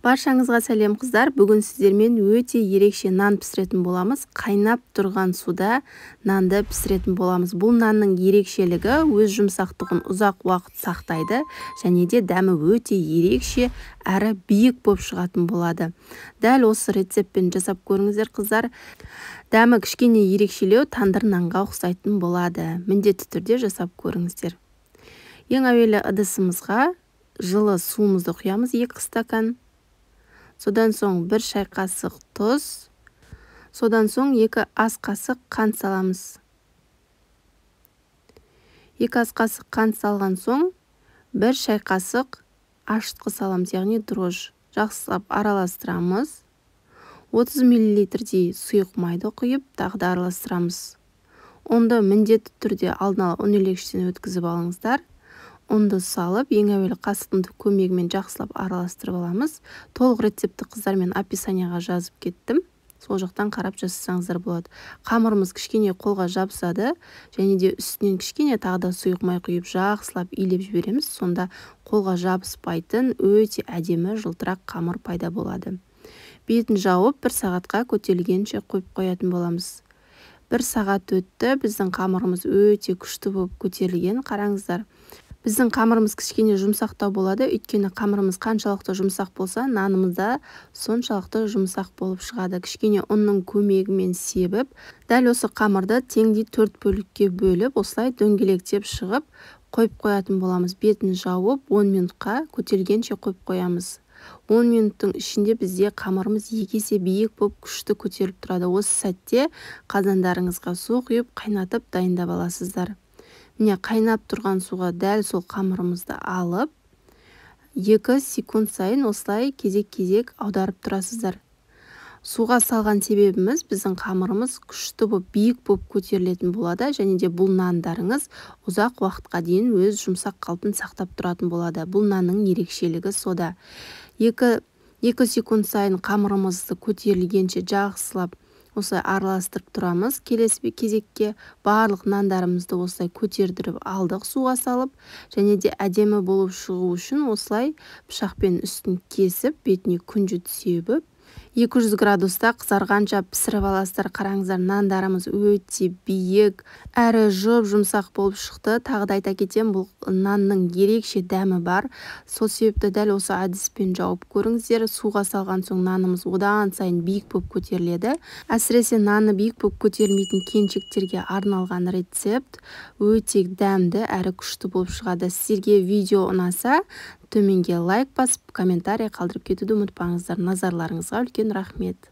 Баршаңызға сәлем қыздар. Бүгін сіздермен өте ерекше нан пісіретін боламыз. Қайнап тұрған суда нанды пісіретін боламыз. Бұл нанның ерекшелігі өз жұмсақтығын ұзақ уақыт сақтайды және де дәмі өте ерекше әрі биік болып шығатын болады. Дәл осы рецептпен жасап көріңіздер қыздар. Дәмі кішкене ерекшелеу тандыр нанға ұқсайтын болады. Міндетті түрде жасап көріңіздер. Ең әуелі ыдысымызға жылы суымызды құямыз 2 стакан. Содан соң 1 шай қасық тұз. Содан соң 2 ас қасық қант саламыз. 2 ас қасық қант салған соң 1 шай қасық ашытқы саламыз, яғни дрожж. Жақсылап араластырамыз. 30 мл-дей сұйық майды құйып, тағы да араластырамыз. Онды міндетті түрде алдын ала ұн илегіштен өткізіп алыңыздар. Онды салып, ең әуелі қасықтың көмегімен жақсылап араластырып аламыз. Толық рецепті қыздар мен описанияға жазып кеттім. Сол жақтан қарап жасасаңыздар болады. Қамырымыз кішкене қолға жабысады, және де үстінен кішкене тағы да сұйық май құйып жақсылап илеп жібереміз. Сонда қолға жабыспайтын өте әдемі жылтырақ қамыр пайда болады. Бетін жауып 1 сағатқа көтерілгенше қойып қоятын боламыз. 1 сағат өтті, біздің қамырымыз өте күшті болып көтерілген. Қараңыздар. Біздің қамырымыз кішкене жұмсақтау болады, өйткені қамырымыз қаншалықты жұмсақ болса, нанымыз да соншалықты жұмсақ болып шығады. Кішкене ұнның көмегімен себіп, дәл осы қамырды теңдей 4 бөлікке бөліп, осылай дөңгелектеп шығып, қойып қоятын боламыз. Бетін жауып 10 минутқа көтерілгенше қойып қоямыз. 10 минуттың ішінде бізде қамырымыз 2 есе биік болып күшті көтеріліп тұрады. Осы сәтте қазандарыңызға су құйып, қайнатып дайындап аласыздар. Міне қайнап тұрған суға дәл сол қамырымызды алып, 2 секунд сайын осылай кезек-кезек аударып тұрасыздар. Суға салған себебіміз біздің қамырымыз күшті болып, биік болып көтерілетін болады, және де бұл нандарыңыз ұзақ уақытқа дейін өз жұмсақ қалпын сақтап тұратын болады. Бұл нанның ерекшелігі сода. 2 секунд сайын қамырымызды көтерілгенше жақсылап осылай араластырып тұрамыз. Келесі кезекке барлық нандарымызды осылай көтердіріп алдық суға салып, және де әдемі болып шығу үшін осылай пышақпен үстін кесіп, бетіне күнжіт сеуіп, 200 градуста қызарғанша пісіріп аласыздар. Қараңыздар, нандарымыз өте биік, әрі жұмсақ болып шықты. Тағы да айта кетем, бұл нанның ерекше дәмі бар. Сол себепті дәл осы әдіспен жауып көріңіздер. Суға салған соң нанымыз одан сайын биік болып көтеріледі. Әсіресе наны биік болып көтерілмейтін келіншектерге арналған рецепт өте дәмді әрі күшті болып шығады. Сіздерге видео ұнаса, төменге лайк басып, комментарий қалдырып кетуді ұмытпаңыздар. Назарларыңызға үлкен рахмет.